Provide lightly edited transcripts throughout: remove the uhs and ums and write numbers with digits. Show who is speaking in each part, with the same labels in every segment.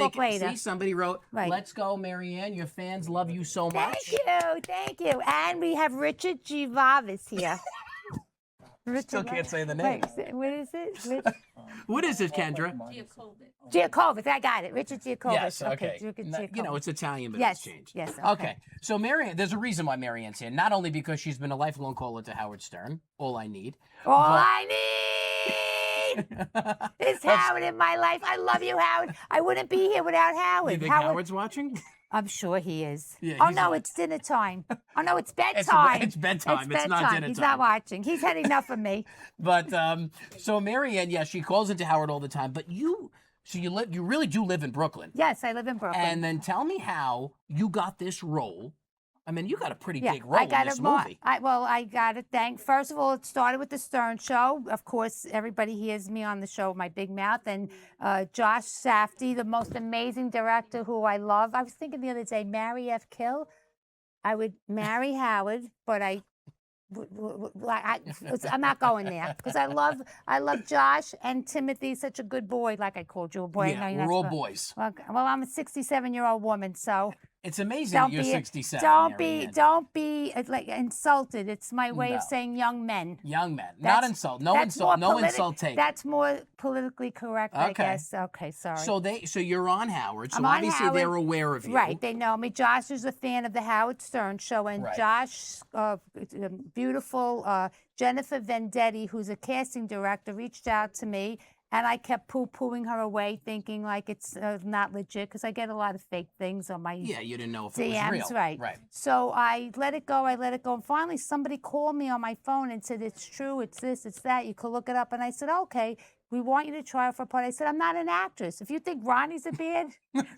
Speaker 1: book
Speaker 2: They
Speaker 1: later.
Speaker 2: see, somebody wrote,
Speaker 1: Right.
Speaker 2: "Let's go, Mariann. Your fans love you so much."
Speaker 1: Thank you. And we have Richard Giacovas here.
Speaker 2: Still can't say the name.
Speaker 1: Wait, what is it?
Speaker 2: What is it, Kendra?
Speaker 1: Giacovas. I got it. Richard Giacovas.
Speaker 2: Yes, okay. You know, it's Italian, but it's changed.
Speaker 1: Yes,
Speaker 2: okay. So Mariann, there's a reason why Mariann's here. Not only because she's been a lifelong caller to Howard Stern, all I need.
Speaker 1: I need is Howard in my life. I love you, Howard. I wouldn't be here without Howard.
Speaker 2: You think Howard's watching?
Speaker 1: I'm sure he is.
Speaker 2: Yeah,
Speaker 1: oh, no, it's dinner time. Oh, no, it's bedtime.
Speaker 2: It's bedtime. It's not dinner time.
Speaker 1: He's not watching. He's had enough of me.
Speaker 2: But, so Mariann, yeah, she calls into Howard all the time. But you really do live in Brooklyn.
Speaker 1: Yes, I live in Brooklyn.
Speaker 2: And then tell me how you got this role. I mean, you got a pretty big role in this movie.
Speaker 1: I got it. First of all, it started with the Stern Show. Of course, everybody hears me on the show, my big mouth. And Josh Safdie, the most amazing director who I love. I was thinking the other day, marry F. Kill. I would marry Howard, but I'm not going there because I love Josh and Timothy, such a good boy. Like I called you a boy.
Speaker 2: Yeah, we're all boys.
Speaker 1: Well, I'm a 67-year-old woman, so.
Speaker 2: It's amazing that you're 67.
Speaker 1: Don't be like insulted. It's my way of saying young men.
Speaker 2: Young men, not insult. No insult taken.
Speaker 1: That's more politically correct, I guess. Okay, sorry.
Speaker 2: So you're on Howard. So obviously they're aware of you.
Speaker 1: Right, they know me. Josh is a fan of the Howard Stern Show, and Josh, beautiful Jennifer Vendetti, who's a casting director, reached out to me. And I kept poo-pooing her away, thinking like it's not legit, because I get a lot of fake things on my
Speaker 2: you didn't know if
Speaker 1: DMs,
Speaker 2: it was real.
Speaker 1: Right. So I let it go, and finally somebody called me on my phone and said, it's true, it's this, it's that, you could look it up. And I said, okay, we want you to try for a part. I said, I'm not an actress. If you think Ronnie's a bad,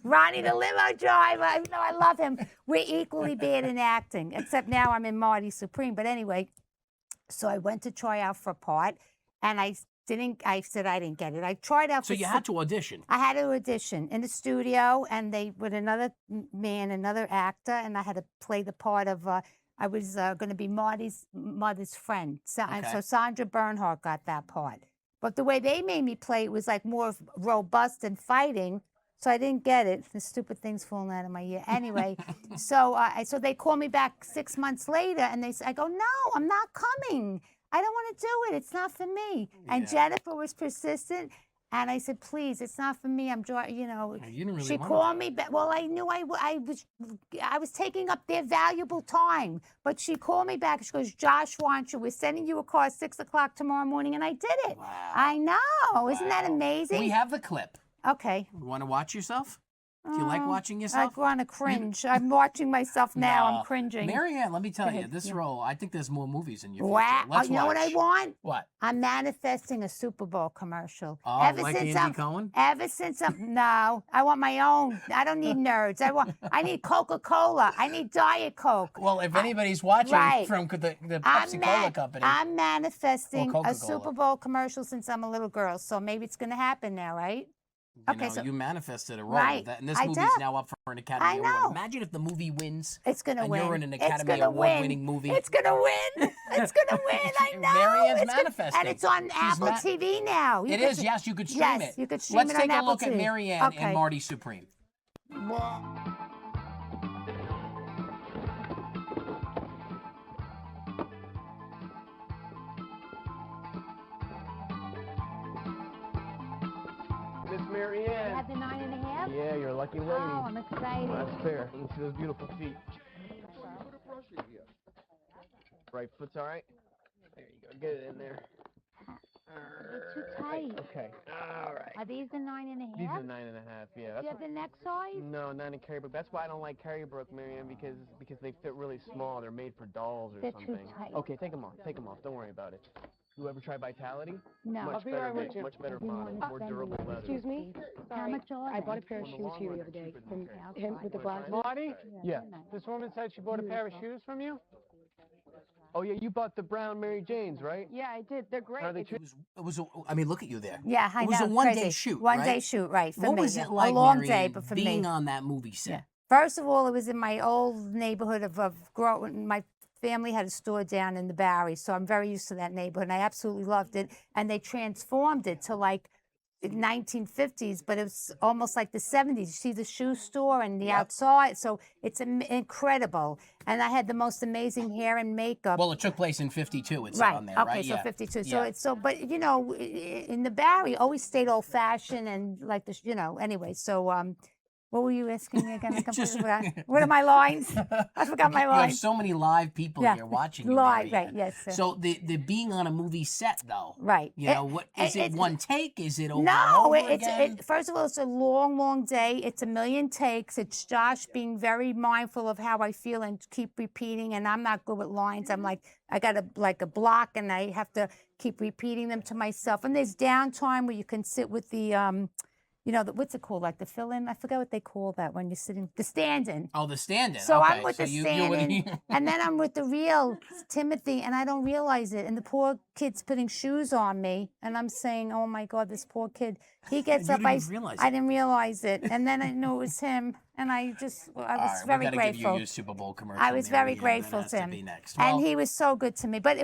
Speaker 1: Ronnie the limo driver, I love him. We're equally bad in acting, except now I'm in Marty Supreme. But anyway, so I went to try out for a part, and I said I didn't get it. I tried out.
Speaker 2: So you had to audition.
Speaker 1: I had to audition in the studio, and they with another man, another actor, and I had to play the part of. I was going to be Marty's mother's friend, and so Sandra Bernhardt got that part. But the way they made me play it was like more robust and fighting, so I didn't get it. The stupid thing's falling out of my ear. Anyway, so they called me back 6 months later, and I go, no, I'm not coming. I don't want to do it. It's not for me. And Jennifer was persistent, and I said, please, it's not for me. I'm,
Speaker 2: you didn't really
Speaker 1: she called me back. Well, I knew I was taking up their valuable time, but she called me back. She goes, Josh wants you. We're sending you a car at 6 o'clock tomorrow morning, and I did it.
Speaker 2: Wow.
Speaker 1: I know. Isn't that amazing?
Speaker 2: We have the clip.
Speaker 1: Okay.
Speaker 2: You want to watch yourself? Do you like watching yourself?
Speaker 1: I want to cringe. I'm watching myself now.
Speaker 2: No.
Speaker 1: I'm cringing.
Speaker 2: Mariann, let me tell you, this role, I think there's more movies in your future.
Speaker 1: Wow.
Speaker 2: Let's
Speaker 1: you know what I want?
Speaker 2: What?
Speaker 1: I'm manifesting a Super Bowl commercial.
Speaker 2: Oh, like Andy Cohen?
Speaker 1: Ever since no, I want my own. I don't need nerds. I need Coca-Cola. I need Diet Coke.
Speaker 2: Well, if anybody's watching from the Pepsi-Cola company.
Speaker 1: I'm manifesting a Super Bowl commercial since I'm a little girl, so maybe it's going to happen now, right?
Speaker 2: You manifested a role.
Speaker 1: Right.
Speaker 2: And this movie's now up for an Academy Award. Imagine if the movie wins.
Speaker 1: It's going to win.
Speaker 2: And you're in an Academy Award-winning movie.
Speaker 1: It's going to win. It's going to win. I know.
Speaker 2: Mariann's manifesting.
Speaker 1: And it's on Apple TV now.
Speaker 2: It is. Yes, you could stream it.
Speaker 1: Yes, you could stream it on Apple TV.
Speaker 2: Let's take a look at Mariann and Marty Supreme.
Speaker 3: Miss Mariann.
Speaker 1: You had the 9.5?
Speaker 3: Yeah, you're a lucky lady.
Speaker 1: Oh, I'm excited.
Speaker 3: Well, that's fair. Let me see those beautiful feet. Right foot's all right? There you go. Get it in there.
Speaker 1: It's too tight.
Speaker 3: Okay. All right.
Speaker 1: Are these the 9.5?
Speaker 3: These are 9.5, yeah.
Speaker 1: Do you have the next size?
Speaker 3: No, not in Carrybrook. That's why I don't like Carrybrook, Mariann, because they fit really small. They're made for dolls or something.
Speaker 1: They're too tight.
Speaker 3: Okay, take them off. Take them off. Don't worry about it. You ever try Vitality?
Speaker 1: No.
Speaker 3: Much better mix, much better model, more durable leather.
Speaker 4: Excuse me?
Speaker 1: How much are they?
Speaker 4: I bought a pair of shoes here the other day from him with the glasses.
Speaker 5: Marty,
Speaker 3: Yeah.
Speaker 5: this woman said she bought a pair of shoes from you?
Speaker 3: Oh, yeah, you bought the brown Mary Janes, right?
Speaker 4: Yeah, I did. They're great.
Speaker 3: Are they
Speaker 2: I mean, look at you there.
Speaker 1: Yeah, I know.
Speaker 2: It was a one-day shoot, right?
Speaker 1: One-day shoot, right, for me.
Speaker 2: What was it like,
Speaker 1: a long
Speaker 2: Mariann,
Speaker 1: day, but for
Speaker 2: being
Speaker 1: me.
Speaker 2: on that movie set?
Speaker 1: Yeah. First of all, it was in my old neighborhood of growing. My family had a store down in the Bowery, so I'm very used to that neighborhood, and I absolutely loved it. And they transformed it to like 1950s, but it was almost like the 70s. You see the shoe store and the outside, so it's incredible. And I had the most amazing hair and makeup.
Speaker 2: Well, it took place in 52. It's
Speaker 1: Right.
Speaker 2: on there,
Speaker 1: Okay,
Speaker 2: right?
Speaker 1: so
Speaker 2: Yeah.
Speaker 1: 52. So
Speaker 2: Yeah.
Speaker 1: it's so, but you know, in the Barry, always stayed old fashioned and like the, you know. Anyway, so what were you asking me again? I completely forgot. What are my lines? I forgot my
Speaker 2: You have
Speaker 1: lines.
Speaker 2: so many live people
Speaker 1: Yeah.
Speaker 2: here watching you,
Speaker 1: Live,
Speaker 2: Mariann.
Speaker 1: right, yes, sir.
Speaker 2: So the being on a movie set though,
Speaker 1: Right.
Speaker 2: You know, what is it? One take? Is it over and
Speaker 1: No,
Speaker 2: over
Speaker 1: it's
Speaker 2: again?
Speaker 1: first of all, it's a long, long day. It's a million takes. It's Josh being very mindful of how I feel and keep repeating. And I'm not good with lines. I'm like, I got a block, and I have to keep repeating them to myself. And there's downtime where you can sit with the you know, what's it called? Like the fill-in? I forget what they call that when you're sitting, the stand-in.
Speaker 2: Oh, the stand-in.
Speaker 1: So
Speaker 2: okay.
Speaker 1: I'm with
Speaker 2: so
Speaker 1: the
Speaker 2: you
Speaker 1: stand-in, and then I'm with the real Timothy, and I don't realize it. And the poor kid's putting shoes on me, and I'm saying, "Oh my God, this poor kid." He gets
Speaker 2: You
Speaker 1: up.
Speaker 2: didn't realize
Speaker 1: I
Speaker 2: it.
Speaker 1: didn't realize it, and then I knew it was him, and I was
Speaker 2: All right,
Speaker 1: very
Speaker 2: we gotta
Speaker 1: grateful.
Speaker 2: give you your Super Bowl commercial.
Speaker 1: I was very
Speaker 2: Mariann.
Speaker 1: grateful
Speaker 2: that has
Speaker 1: to him.
Speaker 2: be next.
Speaker 1: And
Speaker 2: Well,
Speaker 1: he was so good to me. But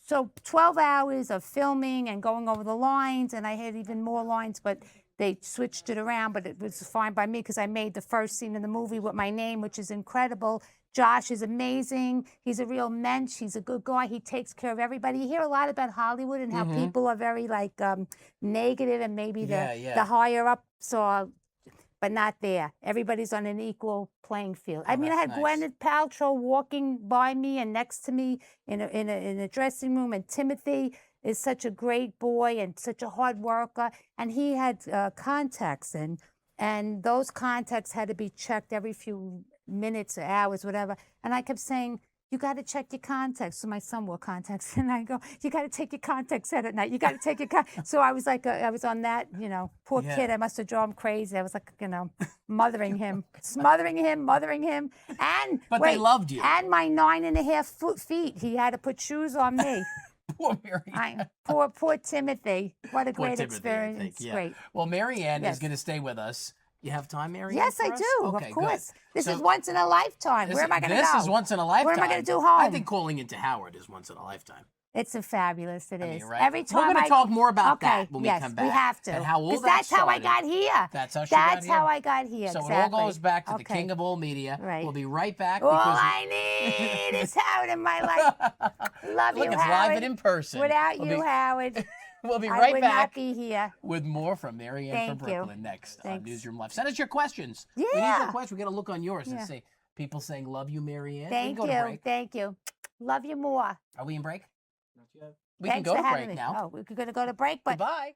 Speaker 1: so 12 hours of filming and going over the lines, and I had even more lines, but they switched it around, but it was fine by me because I made the first scene in the movie with my name, which is incredible. Josh is amazing. He's a real mensch. He's a good guy. He takes care of everybody. You hear a lot about Hollywood and how people are very like negative, and maybe the higher ups are, but not there. Everybody's on an equal playing field. I mean, I had
Speaker 2: that's nice.
Speaker 1: Gwyneth Paltrow walking by me and next to me in a dressing room, and Timothy is such a great boy and such a hard worker. And he had contacts in, and those contacts had to be checked every few minutes or hours, whatever. And I kept saying, "You got to check your contacts." So my son wore contacts, and I go, "You got to take your contacts out at night. You got to take your So I was like, I was on that, you know, poor kid. I must have drove him crazy. I was like, you know, mothering him, smothering him, mothering him. And
Speaker 2: But they loved you.
Speaker 1: And my 9.5 feet. He had to put shoes on me.
Speaker 2: poor Mariann.
Speaker 1: Poor Timothy. What a
Speaker 2: Poor
Speaker 1: great
Speaker 2: Timothy, I
Speaker 1: experience.
Speaker 2: think, yeah.
Speaker 1: Great.
Speaker 2: Well, Mariann
Speaker 1: Yes.
Speaker 2: is going to stay with us. You have time, Mariann?
Speaker 1: Yes,
Speaker 2: for
Speaker 1: I
Speaker 2: us?
Speaker 1: do.
Speaker 2: Okay,
Speaker 1: Of course.
Speaker 2: Good.
Speaker 1: This
Speaker 2: So
Speaker 1: is once in a lifetime. Where am I going to go?
Speaker 2: This is once in a lifetime.
Speaker 1: What am I going to do home?
Speaker 2: I think calling into Howard is once in a lifetime.
Speaker 1: It's a fabulous. It
Speaker 2: I
Speaker 1: is.
Speaker 2: mean, right?
Speaker 1: Every time
Speaker 2: We're going to talk more about
Speaker 1: okay,
Speaker 2: that when we
Speaker 1: yes,
Speaker 2: come back.
Speaker 1: we have to.
Speaker 2: And how all
Speaker 1: Because
Speaker 2: that
Speaker 1: that's how I
Speaker 2: started.
Speaker 1: got here.
Speaker 2: That's how she got
Speaker 1: That's
Speaker 2: here.
Speaker 1: how I got here.
Speaker 2: So
Speaker 1: exactly.
Speaker 2: it all goes back to the
Speaker 1: Okay.
Speaker 2: king of all media.
Speaker 1: Right.
Speaker 2: We'll be right back.
Speaker 1: All
Speaker 2: because
Speaker 1: I need is Howard in my life. Love
Speaker 2: Look,
Speaker 1: you,
Speaker 2: it's
Speaker 1: Howard.
Speaker 2: live and in person.
Speaker 1: Without
Speaker 2: We'll
Speaker 1: you,
Speaker 2: be-
Speaker 1: Howard,
Speaker 2: We'll be
Speaker 1: I
Speaker 2: right
Speaker 1: would
Speaker 2: back
Speaker 1: not be here.
Speaker 2: with more from Mariann from
Speaker 1: Thank you.
Speaker 2: Brooklyn next on
Speaker 1: Thanks.
Speaker 2: Newsroom Live. Send us your questions. We need your
Speaker 1: Yeah.
Speaker 2: questions. We got to look on yours and
Speaker 1: Yeah.
Speaker 2: say people saying love you, Mariann.
Speaker 1: Thank
Speaker 2: we can go to
Speaker 1: you.
Speaker 2: break.
Speaker 1: Thank you. Love you more.
Speaker 2: Are we in break? We
Speaker 1: Thanks
Speaker 2: can go
Speaker 1: for
Speaker 2: to
Speaker 1: having
Speaker 2: break
Speaker 1: me.
Speaker 2: now.
Speaker 1: Oh, we're going to go to break, but
Speaker 2: Goodbye.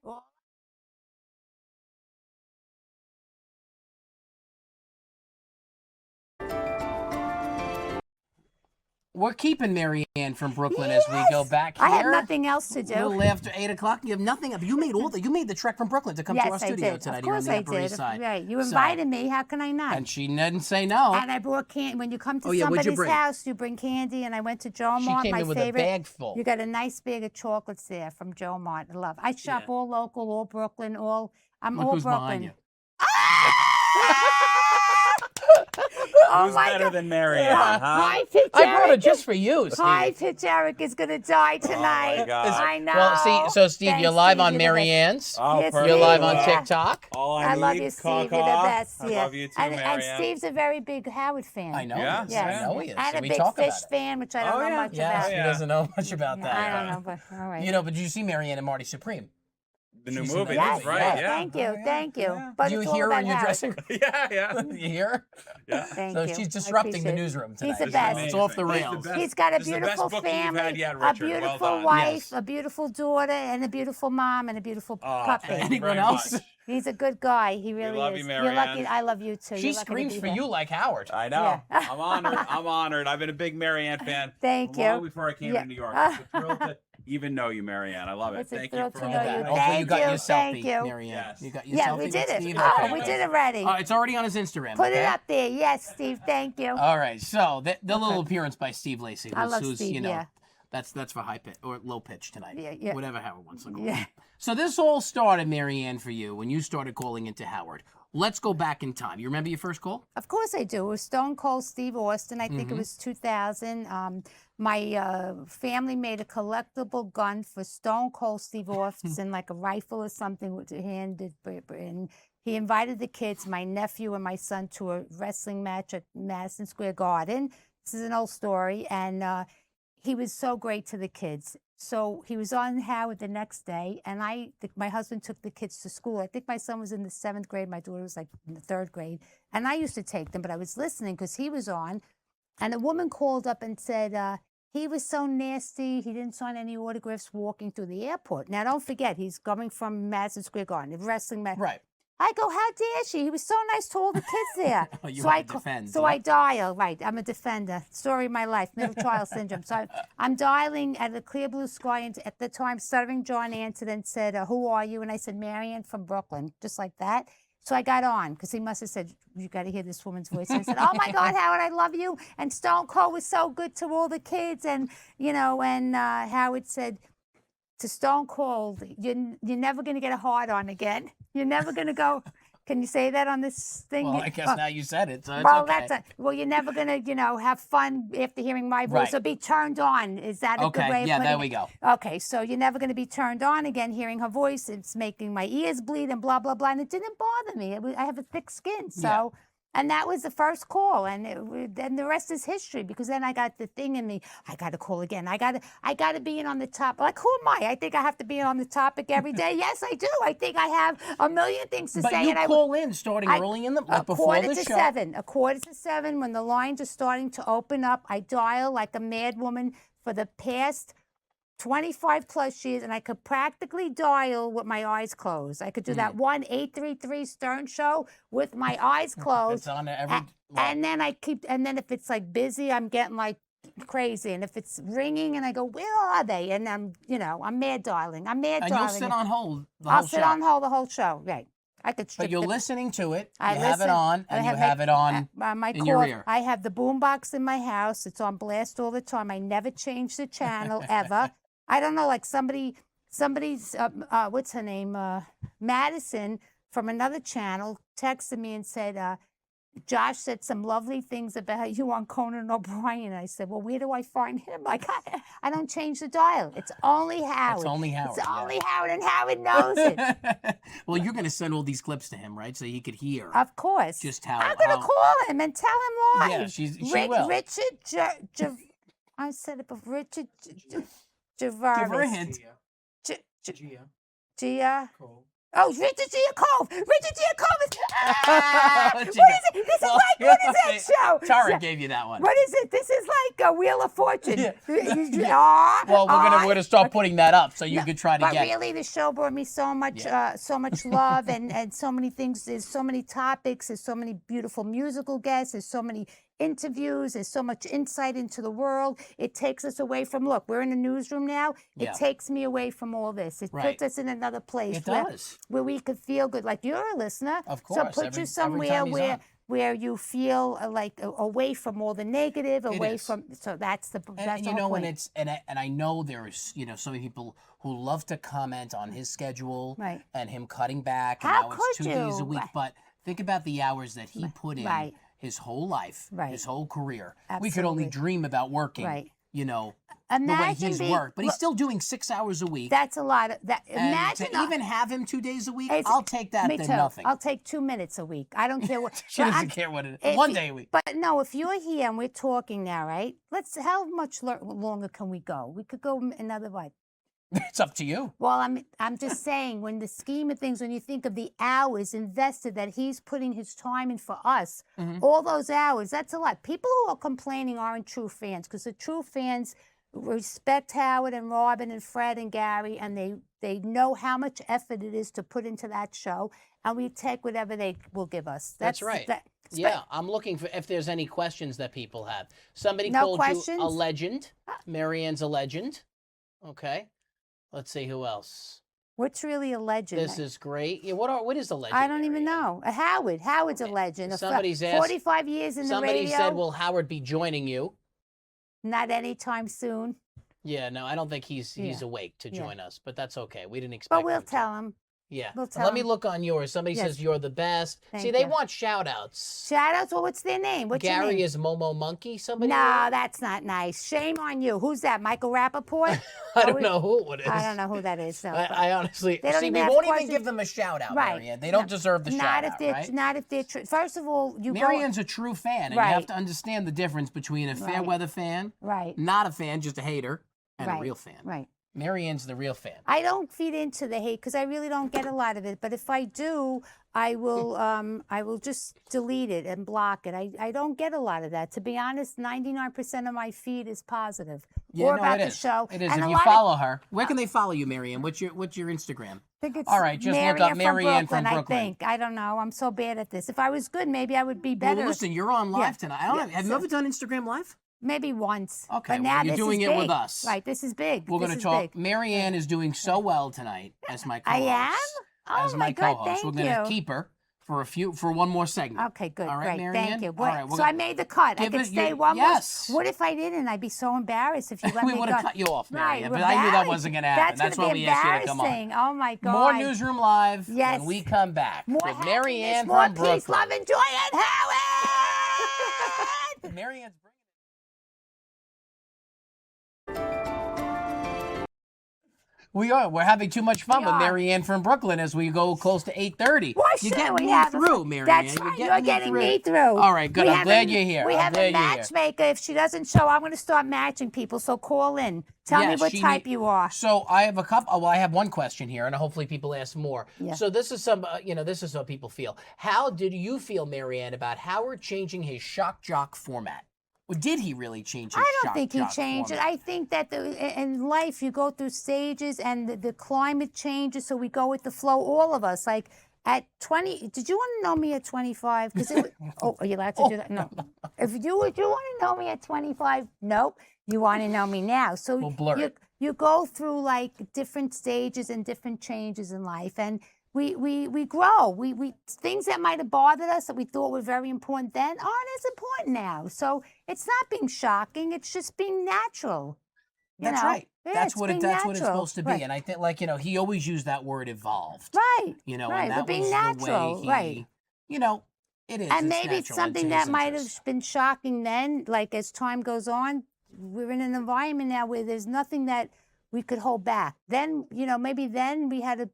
Speaker 2: We're keeping Mariann from Brooklyn as we go
Speaker 1: Yes.
Speaker 2: back here.
Speaker 1: I have nothing else to
Speaker 2: A
Speaker 1: do.
Speaker 2: little after 8 o'clock. You have nothing. You made the trek from Brooklyn to come to our
Speaker 1: Yes, I
Speaker 2: studio
Speaker 1: did.
Speaker 2: tonight
Speaker 1: Of
Speaker 2: here on
Speaker 1: course
Speaker 2: the
Speaker 1: I
Speaker 2: Upper East
Speaker 1: did.
Speaker 2: Side.
Speaker 1: Right. You
Speaker 2: So-
Speaker 1: invited me. How can I not?
Speaker 2: And she didn't say no.
Speaker 1: And I brought candy. When you come to
Speaker 2: Oh, yeah, what'd you
Speaker 1: somebody's
Speaker 2: bring?
Speaker 1: house, you bring candy. And I went to Joe
Speaker 2: She
Speaker 1: Mart,
Speaker 2: came
Speaker 1: my
Speaker 2: in with
Speaker 1: favorite.
Speaker 2: a bag full.
Speaker 1: You got a nice bag of chocolates there from Joe Mart. I love. I shop
Speaker 2: Yeah.
Speaker 1: all local, all Brooklyn, all. I'm
Speaker 2: Look
Speaker 1: all
Speaker 2: who's
Speaker 1: Brooklyn.
Speaker 2: behind you.
Speaker 1: Oh
Speaker 6: Who's
Speaker 1: my
Speaker 6: better
Speaker 1: God.
Speaker 6: than Mariann, huh?
Speaker 1: Hi, Pitch
Speaker 2: I brought it
Speaker 1: Eric.
Speaker 2: just for you, Steve.
Speaker 1: Hi, Pitch Eric is gonna die tonight.
Speaker 6: God.
Speaker 1: I know.
Speaker 2: Well, see, so Steve,
Speaker 1: Thanks,
Speaker 2: you're live
Speaker 1: Steve,
Speaker 2: on
Speaker 1: you're the best.
Speaker 2: Mariann's.
Speaker 6: Oh,
Speaker 1: Yes,
Speaker 6: perfect.
Speaker 2: You're live on
Speaker 1: Yeah.
Speaker 2: TikTok.
Speaker 6: All I
Speaker 1: I
Speaker 6: need,
Speaker 1: love you, Steve. You're the
Speaker 6: caw-caw.
Speaker 1: best.
Speaker 6: I
Speaker 1: Yeah.
Speaker 6: love you too,
Speaker 1: and
Speaker 6: Mariann.
Speaker 1: Steve's a very big Howard fan.
Speaker 2: I know.
Speaker 6: Yeah,
Speaker 2: he is. I
Speaker 1: Yes.
Speaker 2: know he is.
Speaker 1: And a
Speaker 2: we
Speaker 1: big
Speaker 2: talk
Speaker 1: fish
Speaker 2: about it.
Speaker 1: fan, which I don't
Speaker 6: Oh,
Speaker 1: know
Speaker 6: yeah.
Speaker 1: much
Speaker 2: Yes,
Speaker 1: about.
Speaker 2: he
Speaker 6: Yeah.
Speaker 2: doesn't know much about that.
Speaker 1: I don't know, but all right.
Speaker 2: You know, but you see Mariann and Marty Supreme.
Speaker 6: The new
Speaker 2: She's in
Speaker 6: movie,
Speaker 2: the
Speaker 6: that's
Speaker 1: Yes,
Speaker 6: right,
Speaker 1: yes,
Speaker 6: yeah.
Speaker 1: thank you,
Speaker 6: Oh, yeah,
Speaker 1: thank you.
Speaker 6: yeah.
Speaker 1: But
Speaker 2: Do you
Speaker 1: it's all
Speaker 2: hear her
Speaker 1: about
Speaker 2: in your
Speaker 1: Howard.
Speaker 2: dressing room?
Speaker 6: Yeah, yeah.
Speaker 2: You hear her?
Speaker 6: Yeah.
Speaker 1: Thank
Speaker 2: So
Speaker 1: you.
Speaker 2: she's
Speaker 1: I
Speaker 2: disrupting the
Speaker 1: appreciate it.
Speaker 2: newsroom tonight.
Speaker 1: He's the
Speaker 6: This is
Speaker 1: best.
Speaker 2: It's off the
Speaker 6: amazing.
Speaker 2: rails.
Speaker 6: He's
Speaker 1: He's got a
Speaker 6: This is the best
Speaker 1: beautiful
Speaker 6: booking you've
Speaker 1: family,
Speaker 6: had yet,
Speaker 1: a
Speaker 6: Richard. Well
Speaker 1: beautiful
Speaker 6: done.
Speaker 1: wife,
Speaker 2: Yes.
Speaker 1: a beautiful daughter, and a beautiful mom, and a beautiful
Speaker 6: Oh,
Speaker 1: puppy.
Speaker 6: thank you
Speaker 2: Anyone
Speaker 6: very
Speaker 2: else?
Speaker 6: much.
Speaker 1: He's a good guy. He really
Speaker 6: love
Speaker 1: is.
Speaker 6: you,
Speaker 1: You're lucky.
Speaker 6: Mariann.
Speaker 1: I love you too.
Speaker 2: She
Speaker 1: You're lucky to
Speaker 2: screams
Speaker 1: be
Speaker 2: for
Speaker 1: here.
Speaker 2: you like Howard.
Speaker 6: I know.
Speaker 1: Yeah.
Speaker 6: I'm honored. I'm honored. I've been a big Mariann fan
Speaker 1: Thank
Speaker 6: long
Speaker 1: you.
Speaker 6: before I came
Speaker 1: Yeah.
Speaker 6: to New York. It's a thrill to even know you, Mariann. I love it.
Speaker 1: It's a
Speaker 6: Thank
Speaker 1: thrill
Speaker 6: you
Speaker 1: to
Speaker 6: for all
Speaker 1: know
Speaker 6: that.
Speaker 1: you.
Speaker 2: Hopefully
Speaker 1: Thank
Speaker 2: you got
Speaker 1: you,
Speaker 2: your
Speaker 1: thank
Speaker 2: selfie,
Speaker 1: you.
Speaker 2: Mariann.
Speaker 6: Yes.
Speaker 2: You got your
Speaker 1: Yeah,
Speaker 2: selfie
Speaker 1: we
Speaker 2: with
Speaker 1: did it.
Speaker 2: Steve?
Speaker 1: Oh,
Speaker 2: Okay,
Speaker 1: we
Speaker 2: good.
Speaker 1: did it already.
Speaker 2: It's already on his Instagram.
Speaker 1: Put it
Speaker 2: okay?
Speaker 1: up there. Yes, Steve. Thank you.
Speaker 2: All right, so the little appearance by Steve Lacey,
Speaker 1: I
Speaker 2: who's,
Speaker 1: love
Speaker 2: who's
Speaker 1: Steve,
Speaker 2: you know,
Speaker 1: yeah.
Speaker 2: that's for high pitch or low pitch tonight.
Speaker 1: Yeah.
Speaker 2: Whatever Howard wants to call
Speaker 1: Yeah.
Speaker 2: it. So this all started, Mariann, for you when you started calling into Howard. let's go back in time. You remember your first call?
Speaker 1: Of course I do. It was Stone Cold Steve Austin. I think it was 2000. My family made a collectible gun for Stone Cold Steve Austin, like a rifle or something, with handed. And he invited the kids, my nephew and my son, to a wrestling match at Madison Square Garden. This is an old story, and he was so great to the kids. So he was on Howard the next day, and my husband took the kids to school. I think my son was in the 7th grade. My daughter was like in the 3rd grade. And I used to take them, but I was listening because he was on. And a woman called up and said, he was so nasty. He didn't sign any autographs walking through the airport. Now, don't forget, he's coming from Madison Square Garden, a wrestling match.
Speaker 2: Right.
Speaker 1: I go, how dare she? He was so nice to all the kids there.
Speaker 2: Oh, you
Speaker 1: so
Speaker 2: had to defend.
Speaker 1: So
Speaker 2: yeah.
Speaker 1: I dial, right, I'm a defender. Story of my life, middle child syndrome. So I'm dialing at the clear blue sky, and at the time, Stuttering John answered and said, who are you? And I said, Mariann from Brooklyn, just like that. So I got on, because he must have said, you got to hear this woman's voice. And I said, oh my God, Howard, I love you. And Stone Cold was so good to all the kids. And, and Howard said to Stone Cold, you're never going to get a hard on again. You're never going to go. Can you say that on this thing?
Speaker 2: Well, I guess now you said it, so it's
Speaker 1: well,
Speaker 2: okay.
Speaker 1: You're never going to, have fun after hearing my voice
Speaker 2: Right.
Speaker 1: or be turned on. Is that a good way of
Speaker 2: yeah,
Speaker 1: putting
Speaker 2: there
Speaker 1: it?
Speaker 2: we go.
Speaker 1: Okay, so you're never going to be turned on again hearing her voice. It's making my ears bleed and blah, blah, blah. And it didn't bother me. I have a thick skin. So, and that was the first call. And then the rest is history, because then I got the thing in me. I got to call again. I got to be in on the top. Like, who am I? I think I have to be on the topic every day. Yes, I do. I think I have a million things to
Speaker 2: But
Speaker 1: say.
Speaker 2: you
Speaker 1: and
Speaker 2: call in starting early in the, like before the show.
Speaker 1: A quarter to seven, when the lines are starting to open up, I dial like a mad woman for the past 25 plus years, and I could practically dial with my eyes closed. I could do that 1-833 Stern show with my eyes closed.
Speaker 2: It's on every.
Speaker 1: And then and then if it's like busy, I'm getting like crazy. And if it's ringing and I go, where are they? And I'm mad dialing. I'm mad
Speaker 2: And
Speaker 1: dialing.
Speaker 2: you'll sit on hold the
Speaker 1: I'll
Speaker 2: whole
Speaker 1: sit
Speaker 2: show.
Speaker 1: on hold the whole show, right. I could strip
Speaker 2: But you're
Speaker 1: the-
Speaker 2: listening to it.
Speaker 1: I
Speaker 2: You have it
Speaker 1: listen.
Speaker 2: on,
Speaker 1: I
Speaker 2: and you
Speaker 1: my-
Speaker 2: have it on
Speaker 1: my
Speaker 2: in your
Speaker 1: cord-
Speaker 2: ear.
Speaker 1: I have the boombox in my house. It's on blast all the time. I never change the channel ever. I don't know, like somebody's what's her name, Madison from another channel texted me and said, Josh said some lovely things about you on Conan O'Brien. I said, well, where do I find him? Like, I don't change the dial. It's only Howard.
Speaker 2: It's only Howard.
Speaker 1: It's
Speaker 2: yeah.
Speaker 1: only Howard, and Howard knows it.
Speaker 2: Well, you're going to send all these clips to him, right? So he could hear.
Speaker 1: Of course.
Speaker 2: Just how.
Speaker 1: I'm going to call him and tell him live.
Speaker 2: Yeah, she will.
Speaker 1: Richard, I said it before. Richard Giacovas.
Speaker 2: Give her a hint.
Speaker 1: Gia. Oh, Richard Giacovas. Richard Giacovas. What is
Speaker 2: What you
Speaker 1: it? This is like, what is that show?
Speaker 2: Tara gave you that one.
Speaker 1: What is it? This is like a Wheel of Fortune.
Speaker 2: Yeah. Well, we're gonna start putting that up so you could try to
Speaker 1: But
Speaker 2: get.
Speaker 1: really, the show brought me so much love and so many things. There's so many topics. There's so many beautiful musical guests. There's so many interviews. There's so much insight into the world. It takes us away from, look, we're in a newsroom now. It
Speaker 2: Yeah.
Speaker 1: takes me away from all this. It
Speaker 2: Right.
Speaker 1: puts us in another place
Speaker 2: It does.
Speaker 1: where we could feel good. Like, you're a listener.
Speaker 2: Of
Speaker 1: So
Speaker 2: course,
Speaker 1: put
Speaker 2: every
Speaker 1: you somewhere
Speaker 2: time he's on.
Speaker 1: where you feel like away from all the negative, away
Speaker 2: is.
Speaker 1: from, so that's the
Speaker 2: And
Speaker 1: that's the
Speaker 2: you
Speaker 1: whole
Speaker 2: know,
Speaker 1: point.
Speaker 2: when it's and I know there's so many people who love to comment on his schedule
Speaker 1: Right.
Speaker 2: and him cutting back. And
Speaker 1: How
Speaker 2: now it's
Speaker 1: could
Speaker 2: 2 days a
Speaker 1: you?
Speaker 2: week. But think about the hours that he put in
Speaker 1: Right.
Speaker 2: his whole life,
Speaker 1: Right.
Speaker 2: his whole career. We could only
Speaker 1: Absolutely.
Speaker 2: dream about working.
Speaker 1: Right.
Speaker 2: The way
Speaker 1: Imagine
Speaker 2: he's
Speaker 1: being-
Speaker 2: worked, but he's
Speaker 1: look,
Speaker 2: still doing 6 hours a week.
Speaker 1: That's a lot of that.
Speaker 2: And
Speaker 1: Imagine
Speaker 2: to even have him 2 days a week,
Speaker 1: It's-
Speaker 2: I'll take that
Speaker 1: me
Speaker 2: than
Speaker 1: too.
Speaker 2: nothing.
Speaker 1: I'll take 2 minutes a week. I don't care what.
Speaker 2: She
Speaker 1: but
Speaker 2: doesn't
Speaker 1: I'm-
Speaker 2: care what it is.
Speaker 1: if
Speaker 2: 1
Speaker 1: you-
Speaker 2: day a week.
Speaker 1: But no, if you're here and we're talking now, right? How much longer can we go? We could go another what?
Speaker 2: It's up to you.
Speaker 1: Well, I'm just saying, when the scheme of things, when you think of the hours invested that he's putting his time in for us, all those hours, that's a lot. People who are complaining aren't true fans, because the true fans respect Howard and Robin and Fred and Gary, and they know how much effort it is to put into that show, and we take whatever they will give us.
Speaker 2: That's right. Yeah, I'm looking for if there's any questions that people have. Somebody
Speaker 1: No
Speaker 2: called
Speaker 1: questions?
Speaker 2: you a legend. Mariann's a legend. Okay. Let's see who else.
Speaker 1: What's really a legend?
Speaker 2: This is great. Yeah, what is a legend?
Speaker 1: I don't even
Speaker 2: Mariann?
Speaker 1: know. Howard's a legend.
Speaker 2: Somebody's asked-
Speaker 1: 45 years in the radio.
Speaker 2: Somebody said, "Will Howard be joining you?"
Speaker 1: Not anytime soon.
Speaker 2: Yeah, no, I don't think he's
Speaker 1: Yeah.
Speaker 2: awake to
Speaker 1: Yeah.
Speaker 2: join us, but that's okay. We didn't expect.
Speaker 1: But we'll
Speaker 2: him to.
Speaker 1: tell him.
Speaker 2: Yeah.
Speaker 1: We'll
Speaker 2: And
Speaker 1: tell
Speaker 2: let me
Speaker 1: 'em.
Speaker 2: look on yours. Somebody
Speaker 1: Yes.
Speaker 2: says you're the best. See,
Speaker 1: Thank
Speaker 2: they
Speaker 1: you.
Speaker 2: want shout outs.
Speaker 1: Shout outs. Well, what's their name? What's your
Speaker 2: Gary
Speaker 1: name?
Speaker 2: is Momo Monkey. Somebody.
Speaker 1: No, that's not nice. Shame on you. Who's that? Michael Rappaport?
Speaker 2: I don't know who it is.
Speaker 1: I don't know who that is. No, but
Speaker 2: I honestly
Speaker 1: They don't
Speaker 2: see.
Speaker 1: even
Speaker 2: We
Speaker 1: have
Speaker 2: won't even
Speaker 1: questions.
Speaker 2: give them a shout out,
Speaker 1: Right.
Speaker 2: Mariann. They don't deserve the
Speaker 1: not
Speaker 2: shout
Speaker 1: if
Speaker 2: out,
Speaker 1: they're
Speaker 2: right?
Speaker 1: not if they're first of all, you
Speaker 2: Mariann's a true fan, and you
Speaker 1: Right.
Speaker 2: have to understand the difference between a fair
Speaker 1: Right.
Speaker 2: weather fan,
Speaker 1: right,
Speaker 2: not a fan, just a hater, and a
Speaker 1: Right.
Speaker 2: real fan.
Speaker 1: right.
Speaker 2: Mariann's the real fan.
Speaker 1: I don't feed into the hate because I really don't get a lot of it. But if I do, I will just delete it and block it. I don't get a lot of that. To be honest, 99% of my feed is positive.
Speaker 2: Yeah,
Speaker 1: or
Speaker 2: no,
Speaker 1: about
Speaker 2: it
Speaker 1: the
Speaker 2: is.
Speaker 1: show.
Speaker 2: It is.
Speaker 1: And
Speaker 2: If
Speaker 1: a
Speaker 2: you
Speaker 1: lot
Speaker 2: follow her, where can they follow you, Mariann? What's your Instagram?
Speaker 1: I think it's
Speaker 2: All right, just look up Mariann from
Speaker 1: I
Speaker 2: Brooklyn.
Speaker 1: think. I don't know. I'm so bad at this. If I was good, maybe I would be
Speaker 2: Well,
Speaker 1: better.
Speaker 2: listen, you're on live
Speaker 1: Yeah.
Speaker 2: tonight. I don't know.
Speaker 1: Yeah,
Speaker 2: Have you
Speaker 1: so-
Speaker 2: ever done Instagram Live?
Speaker 1: Maybe once.
Speaker 2: Okay,
Speaker 1: But
Speaker 2: well,
Speaker 1: now
Speaker 2: you're
Speaker 1: this
Speaker 2: doing
Speaker 1: is
Speaker 2: it with
Speaker 1: big.
Speaker 2: us.
Speaker 1: Right. This is big.
Speaker 2: We're
Speaker 1: This
Speaker 2: going to
Speaker 1: is
Speaker 2: talk.
Speaker 1: big.
Speaker 2: Mariann is doing so well tonight as my
Speaker 1: I
Speaker 2: co-host.
Speaker 1: am? Oh,
Speaker 2: as
Speaker 1: my
Speaker 2: my
Speaker 1: God,
Speaker 2: co-host.
Speaker 1: thank
Speaker 2: We're going to
Speaker 1: you.
Speaker 2: keep her for one more segment.
Speaker 1: Okay, good,
Speaker 2: All right,
Speaker 1: great,
Speaker 2: Mariann?
Speaker 1: thank you.
Speaker 2: All right, we're
Speaker 1: So I
Speaker 2: gonna
Speaker 1: made the cut. I
Speaker 2: give
Speaker 1: could
Speaker 2: it
Speaker 1: stay
Speaker 2: your-
Speaker 1: one
Speaker 2: yes.
Speaker 1: more. What if I didn't? I'd be so embarrassed if you let
Speaker 2: We
Speaker 1: me
Speaker 2: would
Speaker 1: go.
Speaker 2: have cut you off, Mariann,
Speaker 1: Right,
Speaker 2: but I knew that
Speaker 1: embarrassed.
Speaker 2: wasn't going to happen. That's
Speaker 1: gonna
Speaker 2: why
Speaker 1: be
Speaker 2: we asked you to come on.
Speaker 1: embarrassing. Oh my God.
Speaker 2: More Newsroom Live
Speaker 1: Yes.
Speaker 2: when we come back
Speaker 1: More
Speaker 2: with
Speaker 1: happiness,
Speaker 2: Mariann
Speaker 1: more
Speaker 2: from Brooklyn.
Speaker 1: peace, love, and joy, and Howard.
Speaker 2: Mariann's bringing We are. We're having too much fun
Speaker 1: We
Speaker 2: with
Speaker 1: are.
Speaker 2: Mariann from Brooklyn as we go close to 8:30.
Speaker 1: Why
Speaker 2: You're
Speaker 1: shouldn't
Speaker 2: getting
Speaker 1: we
Speaker 2: me
Speaker 1: have
Speaker 2: through, Mariann.
Speaker 1: That's right. You're getting me through.
Speaker 2: All right, good.
Speaker 1: We
Speaker 2: I'm
Speaker 1: have
Speaker 2: glad
Speaker 1: a-
Speaker 2: you're here.
Speaker 1: We
Speaker 2: I'm
Speaker 1: have
Speaker 2: glad
Speaker 1: a
Speaker 2: you're here.
Speaker 1: matchmaker. If she doesn't show, I'm going to start matching people. So call in. Tell me
Speaker 2: Yes,
Speaker 1: what
Speaker 2: she
Speaker 1: type
Speaker 2: need-
Speaker 1: you are.
Speaker 2: So I have a couple. Well, I have one question here, and hopefully people ask more.
Speaker 1: Yeah.
Speaker 2: So this is some, this is how people feel. How did you feel, Mariann, about Howard changing his shock jock format? Or did he really change his
Speaker 1: I don't
Speaker 2: shock
Speaker 1: think he
Speaker 2: jock
Speaker 1: changed it.
Speaker 2: format?
Speaker 1: I think that in life you go through stages and the climate changes, so we go with the flow. All of us, like at 20. Did you want to know me at 25? Because oh, are you allowed to do that? No. If you want to know me at 25, nope. You want to know me now. So
Speaker 2: We'll blur it.
Speaker 1: you go through like different stages and different changes in life, and we grow. We things that might have bothered us that we thought were very important then aren't as important now. So it's not being shocking. It's just being natural. You
Speaker 2: That's
Speaker 1: know?
Speaker 2: right.
Speaker 1: Yeah,
Speaker 2: That's what
Speaker 1: being
Speaker 2: that's what it's
Speaker 1: natural.
Speaker 2: supposed to be.
Speaker 1: Right.
Speaker 2: And I think, he always used that word evolved.
Speaker 1: Right.
Speaker 2: And
Speaker 1: right.
Speaker 2: that
Speaker 1: We're being
Speaker 2: was
Speaker 1: natural.
Speaker 2: the way
Speaker 1: right.
Speaker 2: it is.
Speaker 1: And
Speaker 2: it's
Speaker 1: maybe it's
Speaker 2: natural
Speaker 1: something
Speaker 2: to
Speaker 1: that
Speaker 2: his
Speaker 1: might
Speaker 2: interest.
Speaker 1: have been shocking then. Like as time goes on, we're in an environment now where there's nothing that we could hold back. Then, maybe then we had to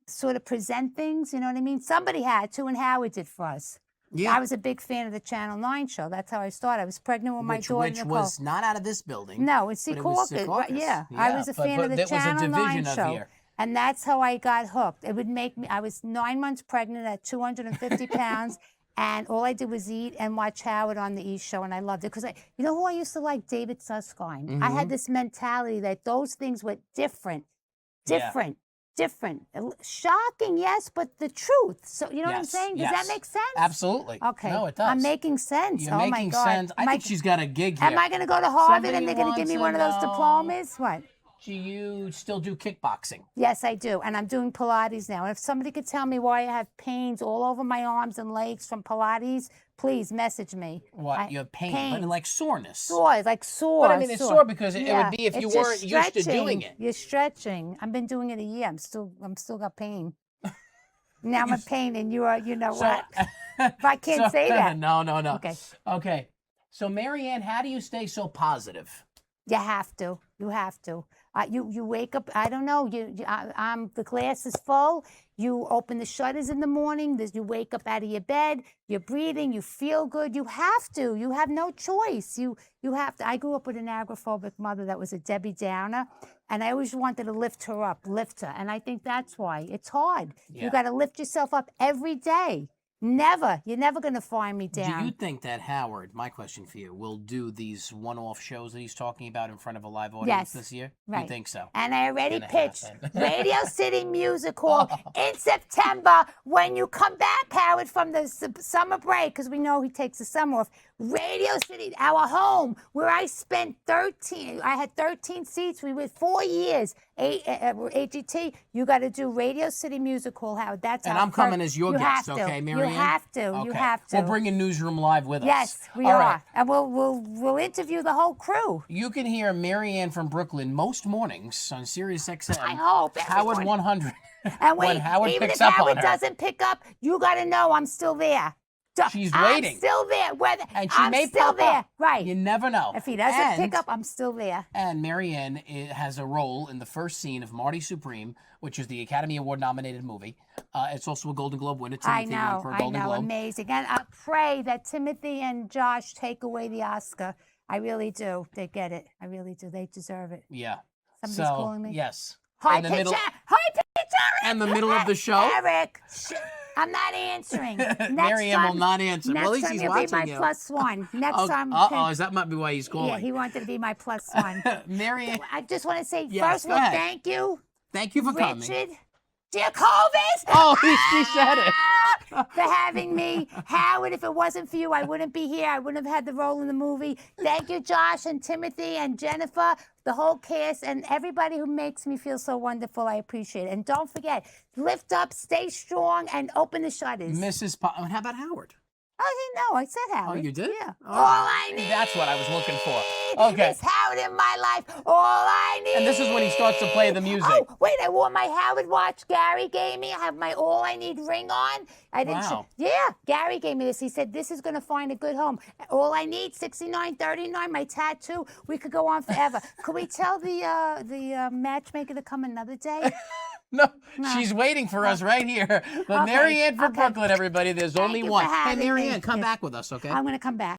Speaker 1: sort of present things, you know what I mean? Somebody had to, and Howard did for us.
Speaker 2: Yeah.
Speaker 1: I was a big fan of the Channel 9 show. That's how I started. I was pregnant with my daughter,
Speaker 2: which
Speaker 1: Nicole.
Speaker 2: was not out of this building.
Speaker 1: No, it's
Speaker 2: but it was
Speaker 1: Secaucus. Right,
Speaker 2: Secaucus.
Speaker 1: yeah. I was a fan of the
Speaker 2: that
Speaker 1: Channel
Speaker 2: was a
Speaker 1: 9
Speaker 2: division
Speaker 1: show.
Speaker 2: of here.
Speaker 1: And that's how I got hooked. It would make me, I was 9 months pregnant at 250 pounds. And all I did was eat and watch Howard on the E! Show, and I loved it. Because you know who I used to like? David Susskind. I had this mentality that those things were different. Shocking, yes, but the truth. So, you know what I'm
Speaker 2: Yes,
Speaker 1: saying? Does
Speaker 2: yes.
Speaker 1: that make sense?
Speaker 2: Absolutely.
Speaker 1: Okay.
Speaker 2: No, it does.
Speaker 1: I'm making sense.
Speaker 2: You're
Speaker 1: oh,
Speaker 2: making
Speaker 1: my God.
Speaker 2: sense. I think she's got a gig here.
Speaker 1: Am I going to go to Harvard
Speaker 2: Somebody
Speaker 1: and they're going to give
Speaker 2: wants
Speaker 1: me
Speaker 2: to
Speaker 1: one of those
Speaker 2: know-
Speaker 1: diplomas? What?
Speaker 2: Do you still do kickboxing?
Speaker 1: Yes, I do. And I'm doing Pilates now. And if somebody could tell me why I have pains all over my arms and legs from Pilates, please message me.
Speaker 2: What? You have pain, but like soreness.
Speaker 1: Sore, like sore.
Speaker 2: But I mean, it's sore because it
Speaker 1: Yeah,
Speaker 2: would be if you
Speaker 1: it's just
Speaker 2: weren't used to doing
Speaker 1: stretching.
Speaker 2: it.
Speaker 1: You're stretching. I've been doing it a year. I'm still got pain. Now I'm in pain, and you are, what? If I can't say that.
Speaker 2: No.
Speaker 1: Okay.
Speaker 2: Okay. So, Mariann, how do you stay so positive?
Speaker 1: You have to. You have to. You wake up. I don't know. The glass is full. You open the shutters in the morning. You wake up out of your bed. You're breathing. You feel good. You have to. You have no choice. You have to. I grew up with an agoraphobic mother that was a Debbie Downer, and I always wanted to lift her up, and I think that's why it's hard.
Speaker 2: Yeah.
Speaker 1: You got to lift yourself up every day. You're never going to find me down.
Speaker 2: Do you think that Howard, my question for you, will do these one-off shows that he's talking about in front of a live audience
Speaker 1: Yes,
Speaker 2: this year?
Speaker 1: right.
Speaker 2: You think so?
Speaker 1: And I already
Speaker 2: Gonna
Speaker 1: pitched
Speaker 2: happen.
Speaker 1: Radio City Music Hall in September when you come back, Howard, from the summer break, because we know he takes the summer off. Radio City, our home, where I spent I had 13 seats. We were 4 years. AGT, you got to do Radio City Music Hall, Howard. That's
Speaker 2: And
Speaker 1: our
Speaker 2: I'm coming
Speaker 1: first-
Speaker 2: as your
Speaker 1: you
Speaker 2: guest,
Speaker 1: have to.
Speaker 2: okay, Mariann?
Speaker 1: You have to.
Speaker 2: Okay.
Speaker 1: You have to.
Speaker 2: We'll bring in Newsroom Live with us.
Speaker 1: Yes, we
Speaker 2: All
Speaker 1: are.
Speaker 2: right.
Speaker 1: And we'll interview the whole crew.
Speaker 2: You can hear Mariann from Brooklyn most mornings on Sirius XM.
Speaker 1: I hope. every
Speaker 2: Howard
Speaker 1: morning.
Speaker 2: 100.
Speaker 1: And
Speaker 2: When
Speaker 1: wait,
Speaker 2: Howard
Speaker 1: even
Speaker 2: picks
Speaker 1: if
Speaker 2: up
Speaker 1: Howard
Speaker 2: on her.
Speaker 1: doesn't pick up, you got to know I'm still there.
Speaker 2: She's
Speaker 1: I'm
Speaker 2: waiting.
Speaker 1: still there. Whether
Speaker 2: And she
Speaker 1: I'm
Speaker 2: may
Speaker 1: still
Speaker 2: pop
Speaker 1: there.
Speaker 2: up.
Speaker 1: Right.
Speaker 2: You never know.
Speaker 1: If he doesn't pick up, I'm still there.
Speaker 2: And Mariann has a role in the first scene of Marty Supreme, which is the Academy Award nominated movie. It's also a Golden Globe winner. Timothy won for a Golden Globe.
Speaker 1: Amazing. And I pray that Timothy and Josh take away the Oscar. I really do. They get it. I really do. They deserve it.
Speaker 2: Yeah.
Speaker 1: Somebody's calling me?
Speaker 2: Yes.
Speaker 1: Hi,
Speaker 2: In the
Speaker 1: pitcher.
Speaker 2: middle-
Speaker 1: Hi, pitcher.
Speaker 2: In the middle of the show?
Speaker 1: Eric. I'm not answering. Next
Speaker 2: Mariann will
Speaker 1: time-
Speaker 2: not answer.
Speaker 1: Next
Speaker 2: Well, at least
Speaker 1: time
Speaker 2: he's
Speaker 1: you'll be
Speaker 2: watching
Speaker 1: my
Speaker 2: you.
Speaker 1: plus one. Next time.
Speaker 2: Is that might be why he's calling?
Speaker 1: Yeah, he wanted to be my plus one.
Speaker 2: Mariann,
Speaker 1: I just want to say,
Speaker 2: Yes,
Speaker 1: first of
Speaker 2: go
Speaker 1: all,
Speaker 2: ahead.
Speaker 1: thank you,
Speaker 2: thank you for coming.
Speaker 1: Richard Giacovas.
Speaker 2: Oh, she said it.
Speaker 1: For having me. Howard, if it wasn't for you, I wouldn't be here. I wouldn't have had the role in the movie. Thank you, Josh and Timothy and Jennifer, the whole cast, and everybody who makes me feel so wonderful. I appreciate it. And don't forget, lift up, stay strong, and open the shutters.
Speaker 2: And how about Howard?
Speaker 1: Oh, no, I said Howard.
Speaker 2: Oh, you did?
Speaker 1: Yeah.
Speaker 2: Oh,
Speaker 1: All I need.
Speaker 2: That's what I was looking for. Okay.
Speaker 1: Is Howard in my life. All I need.
Speaker 2: And this is when he starts to play the music.
Speaker 1: Oh, wait, I wore my Howard watch Gary gave me. I have my All I Need ring on. I didn't.
Speaker 2: Wow.
Speaker 1: Yeah, Gary gave me this. He said, this is going to find a good home. All I Need, 6939, my tattoo. We could go on forever. Could we tell the matchmaker to come another day?
Speaker 2: No, she's waiting for us right here. But
Speaker 1: Okay,
Speaker 2: Mariann from
Speaker 1: okay.
Speaker 2: Brooklyn, everybody. There's
Speaker 1: Thank
Speaker 2: only
Speaker 1: you for
Speaker 2: one. Hey,
Speaker 1: having me.
Speaker 2: Mariann, come
Speaker 1: Yes.
Speaker 2: back with us, okay?
Speaker 1: I'm going to come back.